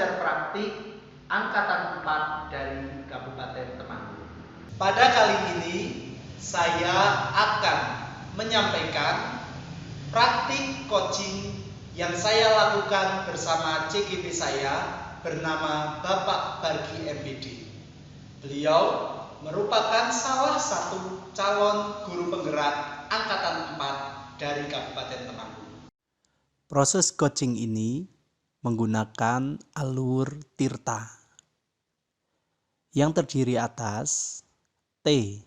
Belajar Praktik Angkatan 4 dari Kabupaten Temanggung. Pada kali ini saya akan menyampaikan praktik coaching yang saya lakukan bersama CGP saya bernama Bapak Bargi MPD. Beliau merupakan salah satu calon guru penggerak Angkatan 4 dari Kabupaten Temanggung. Proses coaching ini menggunakan alur tirta yang terdiri atas T.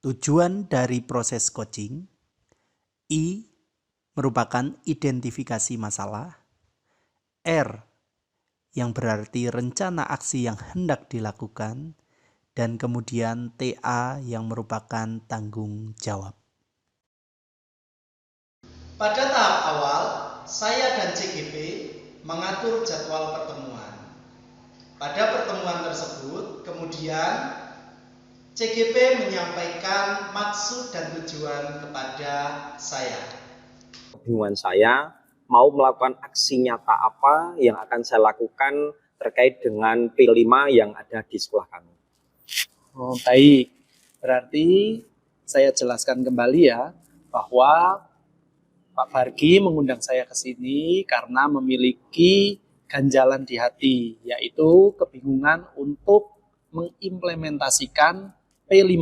Tujuan dari proses coaching. I. Merupakan identifikasi masalah. R. Yang berarti rencana aksi yang hendak dilakukan. Dan kemudian TA yang merupakan tanggung jawab. Pada tahap awal, saya dan CGP mengatur jadwal pertemuan. Pada pertemuan tersebut, kemudian CGP menyampaikan maksud dan tujuan kepada saya. Kebingungan saya mau melakukan aksi nyata apa yang akan saya lakukan terkait dengan P5 yang ada di sekolah kami. Oh, baik, berarti saya jelaskan kembali ya bahwa Pak Bargi mengundang saya ke sini karena memiliki ganjalan di hati, yaitu kebingungan untuk mengimplementasikan P5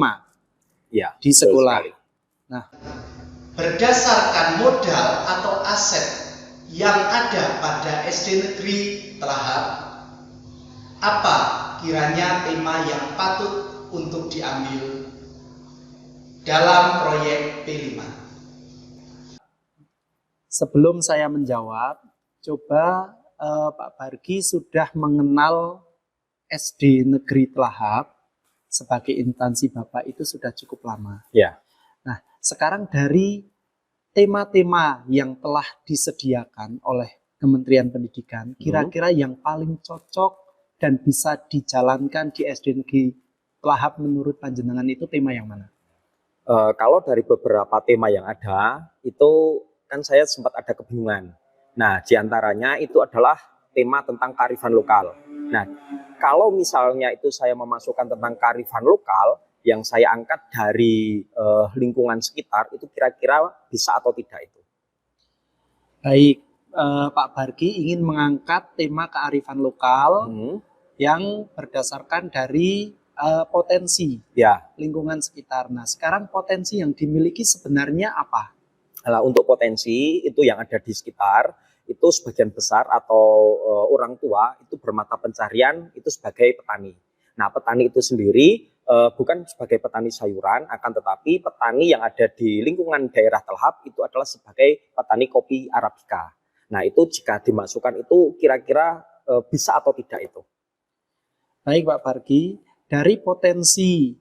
Ya, di sekolah. Nah, berdasarkan modal atau aset yang ada pada SD Negeri Telahap, apa kiranya tema yang patut untuk diambil dalam proyek P5? sebelum saya menjawab, coba Pak Bargi sudah mengenal SD Negeri Telahap sebagai instansi Bapak itu sudah cukup lama. Ya. Nah, sekarang dari tema-tema yang telah disediakan oleh Kementerian Pendidikan, kira-kira yang paling cocok dan bisa dijalankan di SD Negeri Telahap menurut panjenengan itu tema yang mana? Kalau dari beberapa tema yang ada, itu kan saya sempat ada kebingungan. Nah, diantaranya itu adalah tema tentang kearifan lokal. Nah, kalau misalnya itu saya memasukkan tentang kearifan lokal, yang saya angkat dari lingkungan sekitar, itu kira-kira bisa atau tidak itu? Baik, Pak Bargi ingin mengangkat tema kearifan lokal yang berdasarkan dari potensi lingkungan sekitar. Nah, sekarang potensi yang dimiliki sebenarnya apa? Nah, untuk potensi itu yang ada di sekitar, itu sebagian besar atau orang tua itu bermata pencarian itu sebagai petani. Nah, petani itu sendiri bukan sebagai petani sayuran, akan tetapi petani yang ada di lingkungan daerah Telahap itu adalah sebagai petani kopi Arabica. Nah, itu jika dimasukkan itu kira-kira bisa atau tidak itu? Baik Pak Bargi, dari potensi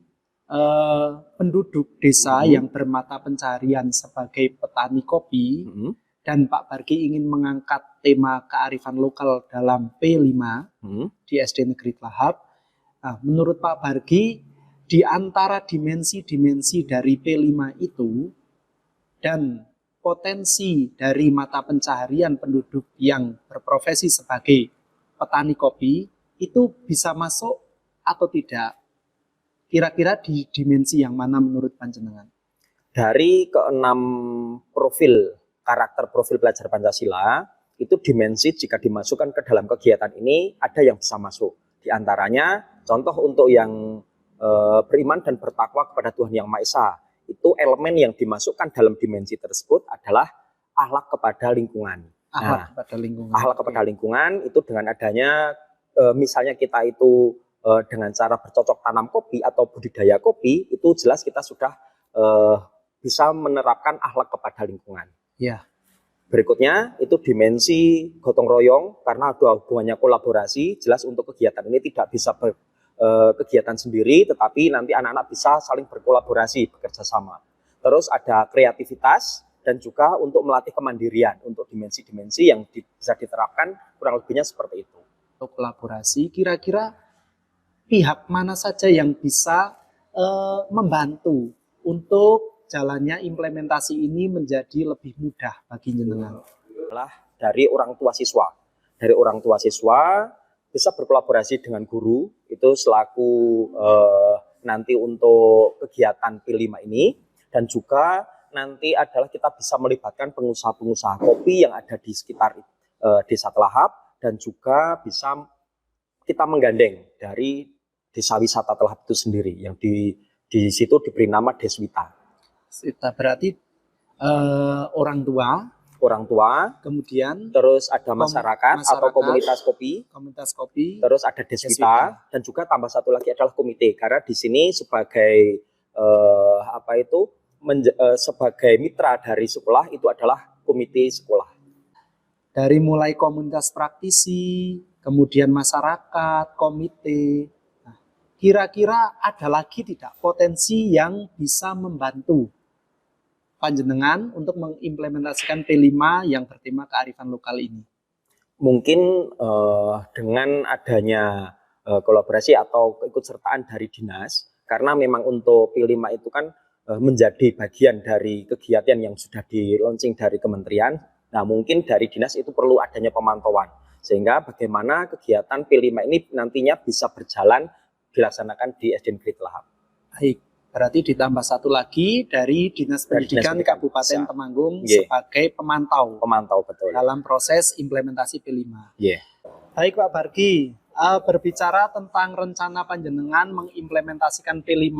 penduduk desa yang bermata pencarian sebagai petani kopi, dan Pak Bargi ingin mengangkat tema kearifan lokal dalam P5 di SD Negeri Telahap. Nah, menurut Pak Bargi, di antara dimensi-dimensi dari P5 itu dan potensi dari mata pencaharian penduduk yang berprofesi sebagai petani kopi itu bisa masuk atau tidak? Kira-kira di dimensi yang mana menurut panjenengan? Dari keenam profil karakter profil pelajar Pancasila, itu dimensi jika dimasukkan ke dalam kegiatan ini ada yang bisa masuk. Di antaranya contoh untuk yang beriman dan bertakwa kepada Tuhan Yang Maha Esa, itu elemen yang dimasukkan dalam dimensi tersebut adalah akhlak kepada lingkungan. Akhlak kepada lingkungan. Akhlak kepada lingkungan itu dengan adanya misalnya kita itu dengan cara bercocok tanam kopi atau budidaya kopi, itu jelas kita sudah bisa menerapkan akhlak kepada lingkungan. Ya. Berikutnya itu dimensi gotong royong, karena ada hubungannya kolaborasi. Jelas untuk kegiatan ini tidak bisa kegiatan sendiri, tetapi nanti anak-anak bisa saling berkolaborasi, bekerja sama. Terus ada kreativitas dan juga untuk melatih kemandirian untuk dimensi-dimensi yang bisa diterapkan kurang lebihnya seperti itu. Untuk kolaborasi, kira-kira pihak mana saja yang bisa membantu untuk jalannya implementasi ini menjadi lebih mudah bagi jenengan? Adalah dari orang tua siswa. dari orang tua siswa, bisa berkolaborasi dengan guru, itu selaku nanti untuk kegiatan P5 ini, dan juga nanti adalah kita bisa melibatkan pengusaha-pengusaha kopi yang ada di sekitar Desa Telahap, dan juga bisa kita menggandeng dari Desa Wisata Telahap itu sendiri, yang di situ diberi nama Deswita. Berarti orang tua, kemudian terus ada masyarakat atau komunitas kopi, terus ada Deswita, dan juga tambah satu lagi adalah komite, karena di sini sebagai sebagai mitra dari sekolah itu adalah komite sekolah. Dari mulai komunitas praktisi, kemudian masyarakat, komite. Nah, kira-kira ada lagi tidak potensi yang bisa membantu panjenengan untuk mengimplementasikan P5 yang bertema kearifan lokal ini? Mungkin dengan adanya kolaborasi atau keikutsertaan dari dinas, karena memang untuk P5 itu kan menjadi bagian dari kegiatan yang sudah di-launching dari kementerian. Nah, mungkin dari dinas itu perlu adanya pemantauan, sehingga bagaimana kegiatan P5 ini nantinya bisa berjalan dilaksanakan di SD Negeri Telahap. Baik, berarti ditambah satu lagi dari Dinas Pendidikan Kabupaten Temanggung sebagai pemantau. Pemantau, betul. Dalam proses implementasi P5. Yeah. Baik Pak Bargi, berbicara tentang rencana panjenengan mengimplementasikan P5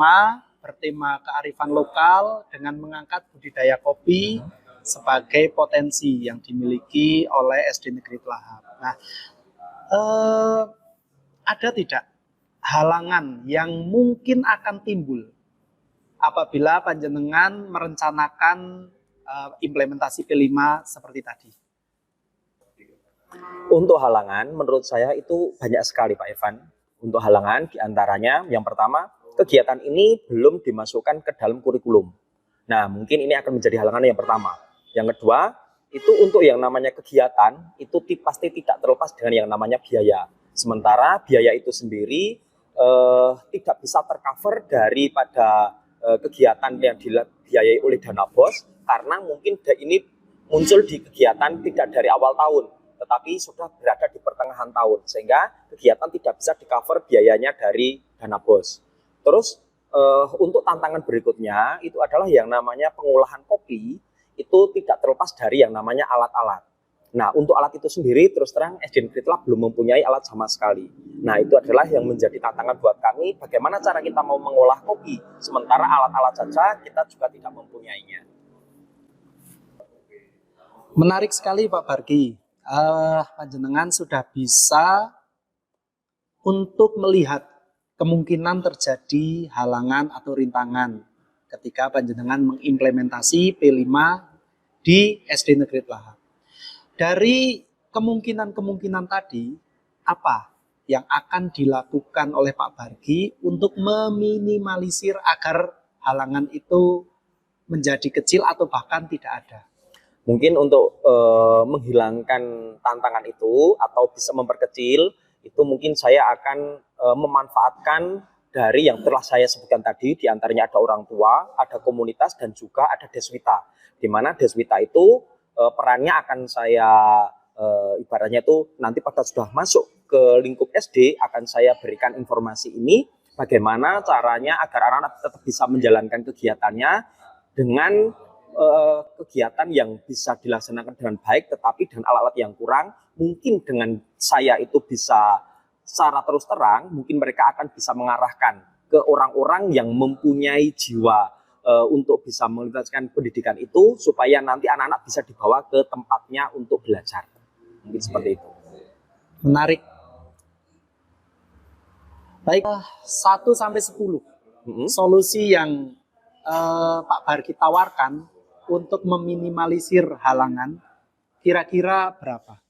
bertema kearifan lokal dengan mengangkat budidaya kopi sebagai potensi yang dimiliki oleh SD Negeri Telahap. Nah, ada tidak halangan yang mungkin akan timbul apabila panjenengan merencanakan implementasi P5 seperti tadi? Untuk halangan, menurut saya itu banyak sekali Pak Evan. Untuk halangan, diantaranya yang pertama, kegiatan ini belum dimasukkan ke dalam kurikulum. Nah, mungkin ini akan menjadi halangan yang pertama. Yang kedua, itu untuk yang namanya kegiatan, itu pasti tidak terlepas dengan yang namanya biaya. Sementara biaya itu sendiri tidak bisa tercover daripada kegiatan yang dibiayai oleh dana BOS, karena mungkin ini muncul di kegiatan tidak dari awal tahun, tetapi sudah berada di pertengahan tahun, sehingga kegiatan tidak bisa di-cover biayanya dari dana BOS. Terus untuk tantangan berikutnya itu adalah yang namanya pengolahan kopi, itu tidak terlepas dari yang namanya alat-alat. Nah, untuk alat itu sendiri terus terang SD Negeri Telahap belum mempunyai alat sama sekali. Nah, itu adalah yang menjadi tantangan buat kami, bagaimana cara kita mau mengolah kopi, sementara alat-alat saja kita juga tidak mempunyainya. Menarik sekali Pak Bargi. Panjenengan sudah bisa untuk melihat kemungkinan terjadi halangan atau rintangan ketika panjenengan mengimplementasi P5 di SD Negeri Telahap. Dari kemungkinan-kemungkinan tadi, apa yang akan dilakukan oleh Pak Bargi untuk meminimalisir agar halangan itu menjadi kecil atau bahkan tidak ada? Mungkin untuk menghilangkan tantangan itu atau bisa memperkecil, itu mungkin saya akan memanfaatkan dari yang telah saya sebutkan tadi, diantaranya ada orang tua, ada komunitas, dan juga ada Deswita. Di mana Deswita itu perannya akan saya ibaratnya itu nanti pada sudah masuk ke lingkup SD akan saya berikan informasi ini bagaimana caranya agar anak-anak tetap bisa menjalankan kegiatannya dengan kegiatan yang bisa dilaksanakan dengan baik, tetapi dengan alat-alat yang kurang. Mungkin dengan saya itu bisa secara terus terang, mungkin mereka akan bisa mengarahkan ke orang-orang yang mempunyai jiwa untuk bisa menuntaskan pendidikan itu, supaya nanti anak-anak bisa dibawa ke tempatnya untuk belajar. Mungkin seperti itu. Menarik. Baik, 1-10 solusi yang Pak Bargi tawarkan untuk meminimalisir halangan, kira-kira berapa?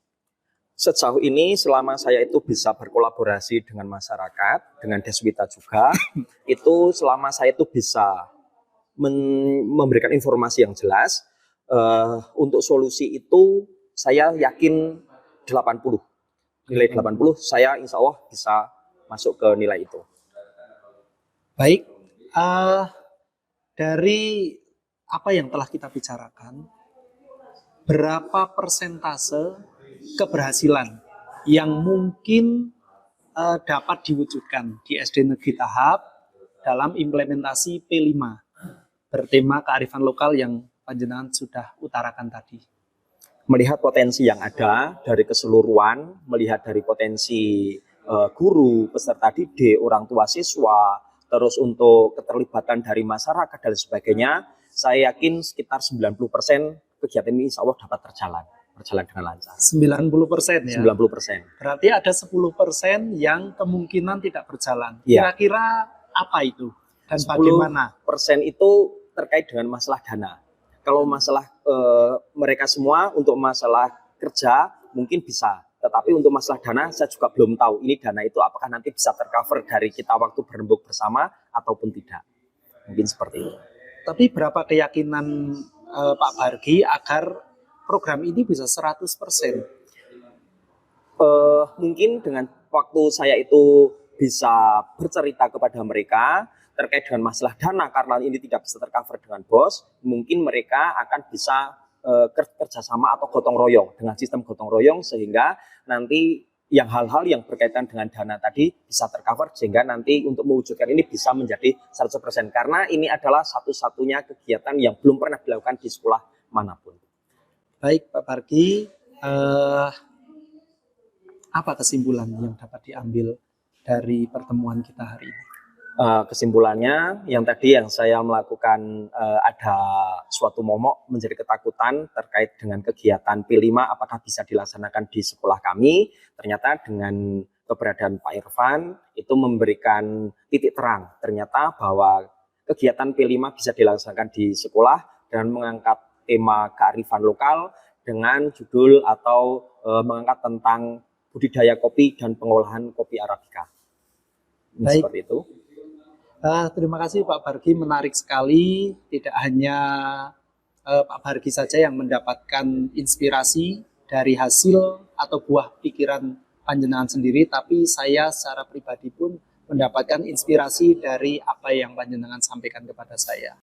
Sejauh ini selama saya itu bisa berkolaborasi dengan masyarakat, dengan Deswita juga, itu selama saya itu bisa memberikan informasi yang jelas, untuk solusi itu saya yakin 80. Nilai 80 saya insya Allah bisa masuk ke nilai itu. Baik, dari apa yang telah kita bicarakan, berapa persentase keberhasilan yang mungkin dapat diwujudkan di SD Negeri Tahap dalam implementasi P5 bertema kearifan lokal yang panjenengan sudah utarakan tadi? Melihat potensi yang ada dari keseluruhan, melihat dari potensi guru, peserta didik, orang tua siswa, terus untuk keterlibatan dari masyarakat dan sebagainya, saya yakin sekitar 90% kegiatan ini insya Allah dapat berjalan dengan lancar. 90% ya? 90%. Berarti ada 10% yang kemungkinan tidak berjalan. Ya. Kira-kira apa itu? Dan bagaimana? 10% itu terkait dengan masalah dana. Kalau masalah mereka semua untuk masalah kerja mungkin bisa. Tetapi untuk masalah dana saya juga belum tahu. Ini dana itu apakah nanti bisa tercover dari kita waktu berembuk bersama ataupun tidak. Mungkin seperti itu. Tapi berapa keyakinan Pak Bargi agar program ini bisa 100%? Mungkin dengan waktu saya itu bisa bercerita kepada mereka terkait dengan masalah dana karena ini tidak bisa tercover dengan BOS, mungkin mereka akan bisa kerjasama atau gotong royong dengan sistem gotong royong sehingga nanti yang hal-hal yang berkaitan dengan dana tadi bisa tercover sehingga nanti untuk mewujudkan ini bisa menjadi 100% karena ini adalah satu-satunya kegiatan yang belum pernah dilakukan di sekolah manapun. Baik Pak Bargi, apa kesimpulan yang dapat diambil dari pertemuan kita hari ini? Kesimpulannya yang tadi yang saya melakukan ada suatu momok menjadi ketakutan terkait dengan kegiatan P5 apakah bisa dilaksanakan di sekolah kami. Ternyata dengan keberadaan Pak Irfan itu memberikan titik terang ternyata bahwa kegiatan P5 bisa dilaksanakan di sekolah dan mengangkat tema kearifan lokal dengan judul atau mengangkat tentang budidaya kopi dan pengolahan kopi Arabica. Baik. Seperti itu. Terima kasih Pak Bargi, menarik sekali. Tidak hanya Pak Bargi saja yang mendapatkan inspirasi dari hasil atau buah pikiran panjenengan sendiri, tapi saya secara pribadi pun mendapatkan inspirasi dari apa yang panjenengan sampaikan kepada saya.